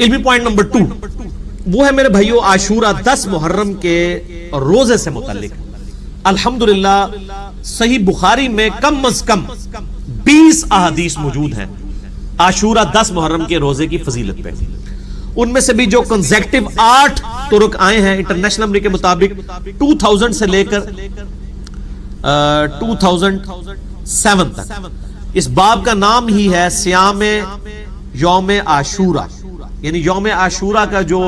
علمی point number 2 وہ ہے میرے بھائیو عاشورہ 10 محرم کے روزے سے متعلق. الحمدللہ صحیح بخاری میں کم از کم 20 احادیث موجود ہیں عاشورہ 10 محرم کے روزے کی فضیلت پہ. ان میں سے بھی جو کنزیکٹیو 8 طرق آئے ہیں انٹرنیشنل نمبر کے مطابق 2000 سے لے کر 2007 تک. اس باب کا نام ہی ہے صیام یوم عاشورہ، یعنی یوم عاشورہ کا جو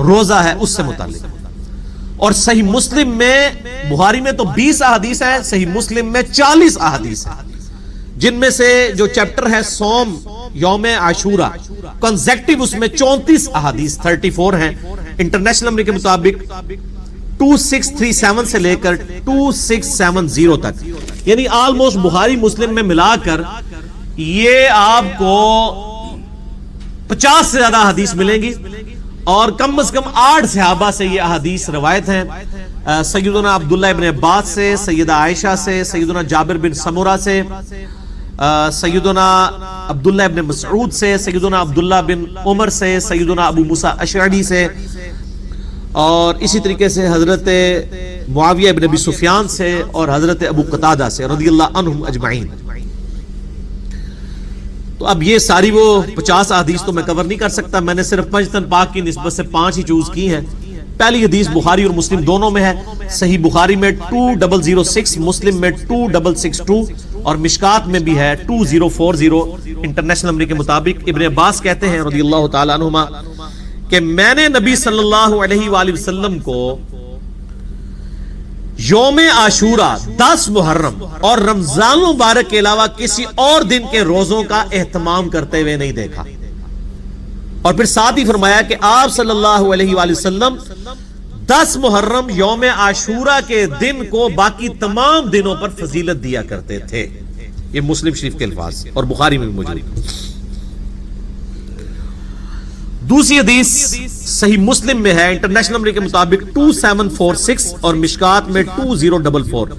روزہ ہے اس سے متعلق. اور صحیح مسلم میں، بخاری میں تو 20 احادیث ہے، صحیح مسلم میں 40 احادیث ہے، جن میں سے جو چیپٹر ہے صوم یوم عاشورہ کنزیکٹیو اس میں 34 احادیث 34 ہیں انٹرنیشنل نمبر کے مطابق 2637 سے لے کر 2670 تک. یعنی آلموسٹ بخاری مسلم میں ملا کر یہ آپ کو 50 سے زیادہ حدیث ملیں گی. اور کم از کم 8 صحابہ سے یہ احادیث روایت ہیں. سیدنا عبداللہ ابن عباس سے، سیدہ عائشہ سے، سیدنا جابر بن سمرہ سے، سیدنا عبداللہ ابن مسعود سے، سیدنا عبداللہ بن عمر سے، سیدنا ابو موسیٰ اشعری سے، اور اسی طریقے سے حضرت معاویہ ابن ابی سفیان سے اور حضرت ابو قتادہ سے رضی اللہ عنہم اجمعین. تو اب یہ ساری وہ 50 احادیث تو میں کور نہیں کر سکتا، میں نے صرف پنجتن پاک کی نسبت سے 5 ہی چوز کی ہیں. پہلی حدیث بخاری اور مسلم دونوں میں ہے. صحیح بخاری میں 2006، مسلم میں 2662 اور مشکات میں بھی ہے 2040 انٹرنیشنل نمبر کے مطابق. ابن عباس کہتے ہیں رضی اللہ تعالی عنہما کہ میں نے نبی صلی اللہ علیہ وآلہ وسلم کو یوم عاشورہ 10 محرم اور رمضان مبارک کے علاوہ کسی اور دن کے روزوں کا اہتمام کرتے ہوئے نہیں دیکھا. اور پھر ساتھ ہی فرمایا کہ آپ صلی اللہ علیہ وآلہ وسلم 10 محرم یوم عاشورہ کے دن کو باقی تمام دنوں پر فضیلت دیا کرتے تھے. یہ مسلم شریف کے الفاظ اور بخاری میں بھی موجود. دوسری حدیث صحیح مسلم میں ہے انٹرنیشنل نمبر کے مطابق 2746 اور مشکات میں 2044.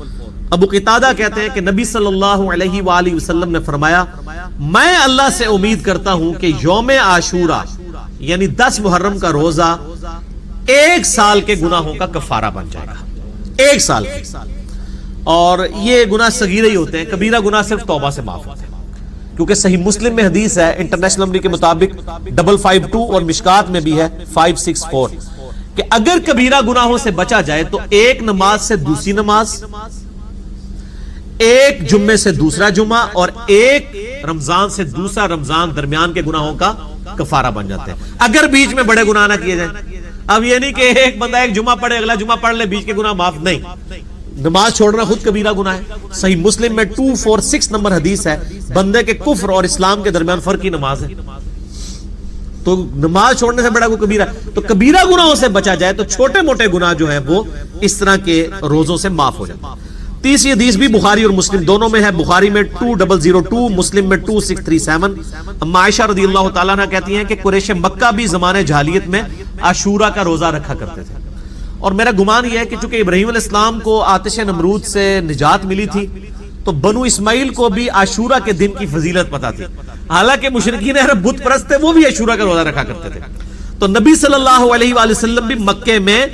ابو قتادہ کہتے ہیں کہ نبی صلی اللہ علیہ وآلہ وسلم نے فرمایا میں اللہ سے امید کرتا ہوں کہ یوم عاشورہ یعنی 10 محرم کا روزہ 1 سال کے گناہوں کا کفارہ بن جائے گا. 1 سال کے. اور یہ گناہ صغیرہ ہی ہوتے ہیں، کبیرہ گناہ صرف توبہ سے معاف ہوتے ہیں. کیونکہ صحیح مسلم میں حدیث ہے انٹرنیشنل نمبر کے مطابق 552 اور مشکات میں بھی ہے 564 کہ اگر کبیرہ گناہوں سے بچا جائے تو ایک نماز سے دوسری نماز، ایک جمعے سے دوسرا جمعہ اور ایک رمضان سے دوسرا رمضان درمیان کے گناہوں کا کفارہ بن جاتے ہیں اگر بیچ میں بڑے گناہ نہ کیے جائیں. اب یہ نہیں کہ ایک بندہ ایک جمعہ پڑھے اگلا جمعہ پڑھ لے بیچ کے گناہ معاف نہیں. نماز چھوڑنا خود کبیرہ گناہ ہے. صحیح مسلم میں 246 نمبر حدیث ہے بندے کے کفر اور اسلام کے درمیان فرق کی نماز ہے. تو نماز چھوڑنے سے بڑا کوئی کبیرہ، تو کبیرہ گناہوں سے بچا جائے تو چھوٹے موٹے گناہ جو ہیں وہ اس طرح کے روزوں سے معاف ہو جاتے ہیں. تیسری حدیث بھی بخاری اور مسلم دونوں میں ہے. بخاری میں 2002، مسلم میں 2637. اما عائشہ رضی اللہ تعالیٰ عنہ کہتی ہیں کہ قریش مکہ بھی زمانے جاہلیت میں عاشورہ کا روزہ رکھا کرتے تھے. اور میرا گمان یہ ہے کہ چونکہ ابراہیم علیہ السلام کو آتش نمرود سے نجات ملی تھی تو بنو اسماعیل کو بھی عاشورہ کے دن کی فضیلت پتہ تھی. حالانکہ مشرکین عرب بت پرست تھے، وہ بھی عاشورہ کا روزہ رکھا کرتے تھے. تو نبی صلی اللہ علیہ وآلہ وسلم بھی مکے میں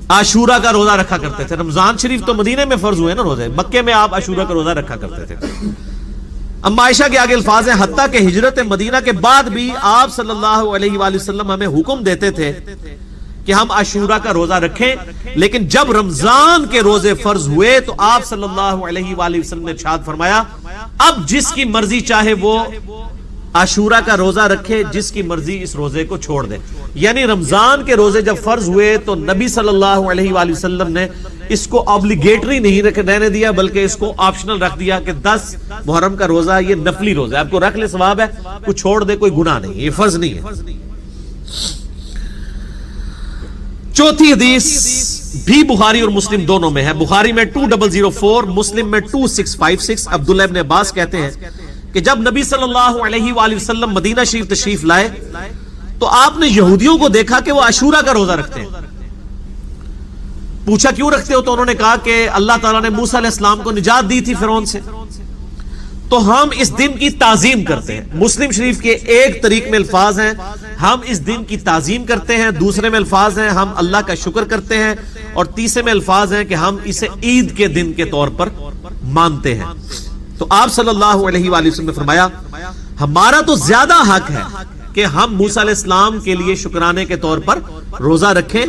عاشورہ کا روزہ رکھا کرتے تھے. رمضان شریف تو مدینے میں فرض ہوئے نا روزے، مکے میں آپ عاشورہ کا روزہ رکھا کرتے تھے. اما عائشہ کے آگے الفاظ ہیں حتیٰ کہ ہجرت مدینہ کے بعد بھی آپ صلی اللہ علیہ وآلہ وسلم ہمیں حکم دیتے تھے کہ ہم عاشورہ کا روزہ رکھیں، لیکن جب رمضان کے روزے فرض ہوئے تو آپ صلی اللہ علیہ وآلہ وسلم نے ارشاد فرمایا اب جس کی مرضی چاہے وہ عاشورہ کا روزہ رکھے، جس کی مرضی اس روزے کو چھوڑ دے. یعنی رمضان کے روزے جب فرض ہوئے تو نبی صلی اللہ علیہ وآلہ وسلم نے اس کو obligatory نہیں رہنے دیا بلکہ اس کو آپشنل رکھ دیا کہ 10 محرم کا روزہ یہ نفلی روزہ ہے، آپ کو رکھ لے ثواب ہے، کوئی چھوڑ دے کوئی گناہ نہیں، یہ فرض نہیں ہے. چوتھی حدیث بھی بخاری اور مسلم دونوں میں ہے. بخاری میں 2004، مسلم میں 2656. عبداللہ ابن عباس کہتے ہیں کہ جب نبی صلی اللہ علیہ وآلہ وسلم مدینہ شریف تشریف لائے تو آپ نے یہودیوں کو دیکھا کہ وہ عاشورہ کا روزہ رکھتے ہیں. پوچھا کیوں رکھتے ہو تو انہوں نے کہا کہ اللہ تعالیٰ نے موسیٰ علیہ السلام کو نجات دی تھی فرعون سے، تو ہم اس دن کی تعظیم کرتے ہیں. مسلم شریف کے ایک طریق میں الفاظ ہیں ہم اس دن کی تعظیم کرتے ہیں, دوسرے میں الفاظ ہیں ہم اللہ کا شکر کرتے ہیں, اور تیسرے میں الفاظ ہیں کہ ہم اسے عید کے دن کے طور پر مانتے ہیں. تو آپ صلی اللہ علیہ وآلہ وسلم نے فرمایا ہمارا تو زیادہ حق ہے کہ ہم موسیٰ علیہ السلام کے لیے شکرانے کے طور پر روزہ رکھیں,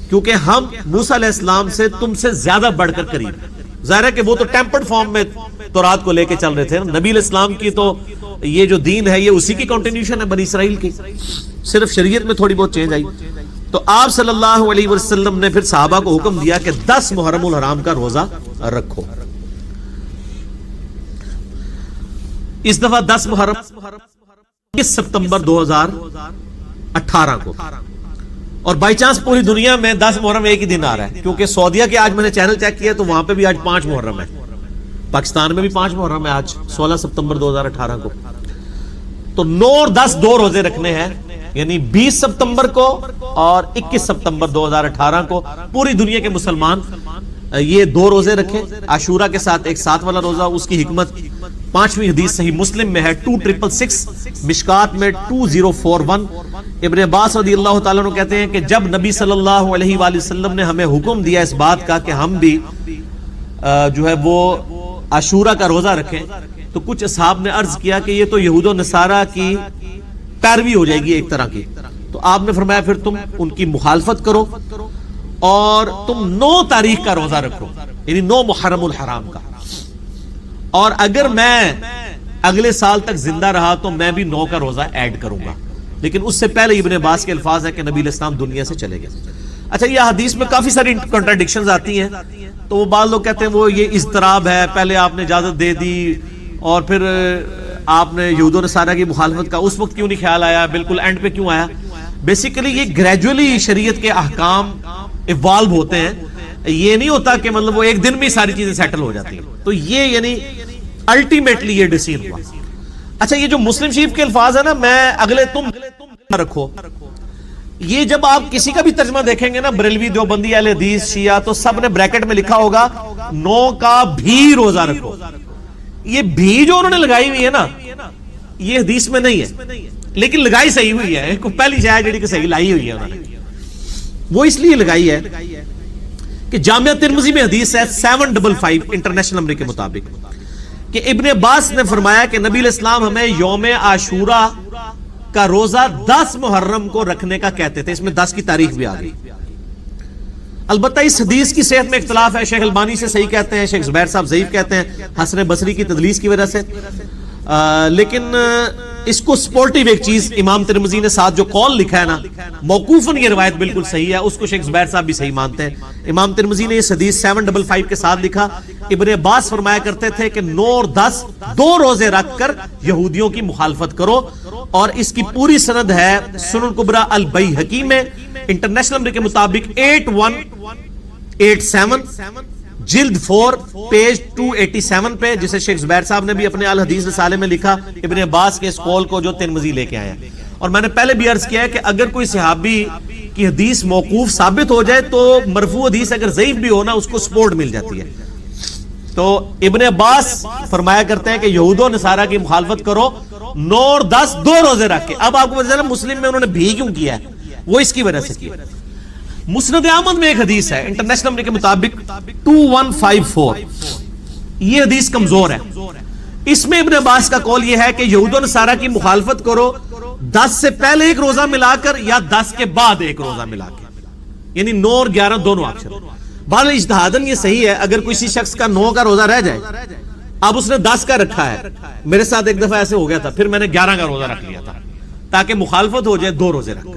کیونکہ ہم موسیٰ علیہ السلام سے تم سے زیادہ بڑھ کر قریب ہیں. ظاہر ہے کہ وہ تو ٹیمپرڈ فارم میں تورات کو لے کے چل رہے تھے. نبی علیہ السلام کی تو یہ جو دین ہے یہ اسی کی کنٹینیوشن ہے بنی اسرائیل کی, صرف شریعت میں تھوڑی بہت چینج آئی. تو آپ صلی اللہ علیہ وسلم نے پھر صحابہ کو حکم دیا کہ 10 محرم الحرام کا روزہ رکھو. اس دفعہ 10 محرم 21 ستمبر 2018 کو, اور بائی چانس پوری دنیا میں 10 محرم ایک ہی دن آ رہا ہے, کیونکہ سعودیہ کے آج میں نے چینل چیک کیا تو وہاں پہ بھی آج 5 محرم ہے, پاکستان میں بھی 5 محرم ہے آج 16 ستمبر 2018 کو. تو 9 اور 10 دو روزے رکھنے ہیں, یعنی 20 ستمبر کو اور 21 ستمبر 2018 کو پوری دنیا کے مسلمان یہ 2 روزے رکھیں. عاشورہ کے ساتھ ایک ساتھ والا روزہ, اس کی حکمت 5ویں حدیث صحیح مسلم میں ہے 2666, مشکات میں 2041. ابن عباس رضی اللہ تعالیٰ عنہ کہتے ہیں کہ جب نبی صلی اللہ علیہ وآلہ وسلم نے ہمیں حکم دیا اس بات کا کہ ہم بھی جو ہے وہ عاشورہ کا روزہ رکھیں, تو کچھ اصحاب نے عرض کیا کہ یہ تو یہود و نصارہ کی پیروی ہو جائے گی ایک طرح کی. تو آپ نے فرمایا پھر تم ان کی مخالفت کرو اور تم 9 تاریخ کا روزہ رکھو, یعنی 9 محرم الحرام کا. اور اگر میں اگلے سال تک زندہ رہا تو میں بھی 9 کا روزہ ایڈ کروں گا. لیکن اس سے پہلے ابن عباس کے الفاظ ہے کہ نبی علیہ السلام دنیا سے چلے گئے. اچھا, یہ حدیث میں کافی ساری کنٹراڈکشنز آتی ہیں, تو وہ بعض لوگ کہتے ہیں وہ یہ اضطراب ہے, پہلے آپ نے اجازت دے دی اور پھر آپ نے یہود و نصارہ کی مخالفت کا اس وقت کیوں نہیں خیال آیا, بالکل اینڈ پہ کیوں آیا. بیسیکلی یہ گریجولی شریعت کے احکام ایوالو ہوتے ہیں, یہ نہیں ہوتا کہ مطلب وہ ایک دن میں ساری چیزیں سیٹل ہو جاتی ہیں. تو یہ یعنی الٹیمیٹلی یہ ڈیسیژن ہوا. اچھا, یہ جو مسلم شریف کے الفاظ ہیں نا, میں اگلے تم رکھو, یہ جب آپ کسی کا بھی ترجمہ دیکھیں گے نا, بریلوی, دیوبندی, اہل حدیث, شیعہ, تو سب نے بریکٹ میں لکھا ہوگا 9 کا بھی روزہ رکھو. یہ بھی جو انہوں نے لگائی ہوئی ہے نا, یہ حدیث میں نہیں ہے, لیکن لگائی صحیح ہوئی ہے. پہلی شاید جڑی کہ صحیح لائی ہوئی ہے انہوں نے, وہ اس لیے لگائی ہے کہ جامعہ ترمذی میں حدیث ہے 755 انٹرنیشنل نمبر کے مطابق کہ ابن عباس نے فرمایا کہ نبی علیہ السلام ہمیں یوم عاشورہ کا روزہ 10 محرم کو رکھنے کا کہتے تھے. اس میں 10 کی تاریخ بھی آ گئی. البتہ اس حدیث کی صحت میں اختلاف ہے, شیخ البانی سے صحیح کہتے ہیں, شیخ زبیر صاحب ضعیف کہتے ہیں حسن بصری کی تدلیس کی وجہ سے. لیکن اس کو سپورٹیو ایک چیز امام ترمذی نے ساتھ جو قول لکھا ہے نا, موقوفاً یہ روایت بالکل صحیح ہے, اس کو شیخ زبیر صاحب بھی صحیح مانتے ہیں. امام ترمذی نے اس حدیث 755 کے ساتھ لکھا, ابن عباس فرمایا کرتے تھے کہ 9 اور 10 2 روزے رکھ کر یہودیوں کی مخالفت کرو, اور اس کی پوری سند ہے سنن کبریٰ البیہقی میں انٹرنیشنل نمبر کے مطابق 8187 جلد 4 پیج 287 پہ, جسے شیخ زبیر صاحب نے بھی اپنے الحدیث رسالے میں لکھا ابن عباس کے اس قول کو جو ترمذی لے کے آیا. اور میں نے پہلے بھی عرض کیا ہے کہ اگر کوئی صحابی کی حدیث موقوف ثابت ہو جائے تو مرفوع حدیث اگر ضعیف بھی ہو نا, اس کو سپورٹ مل جاتی ہے. تو ابن عباس فرمایا کرتے ہیں کہ یہود و نصارہ کی مخالفت کرو 9 اور 10 2 روزے رکھ کے. اب آپ کو پتہ چلا مسلم میں انہوں نے بھی کیوں کیا ہے, وہ اس کی وجہ سے کیا. مسند احمد میں ایک حدیث ہے انٹرنیشنل نمبر کے مطابق 2154, یہ حدیث کمزور ہے. اس میں ابن عباس کا قول یہ ہے کہ یہود و نصارہ کی مخالفت کرو 10 سے پہلے ایک روزہ ملا کر یا 10 کے بعد ایک روزہ ملا کے, یعنی 9 اور 11 دونوں آپشن. بہرحال اجتہاداً یہ صحیح ہے, اگر کسی شخص کا 9 کا روزہ رہ جائے, اب اس نے 10 کا رکھا ہے, میرے ساتھ ایک دفعہ ایسے ہو گیا تھا, پھر میں نے 11 کا روزہ رکھ لیا تھا تاکہ مخالفت ہو جائے 2 روزے رکھ کر.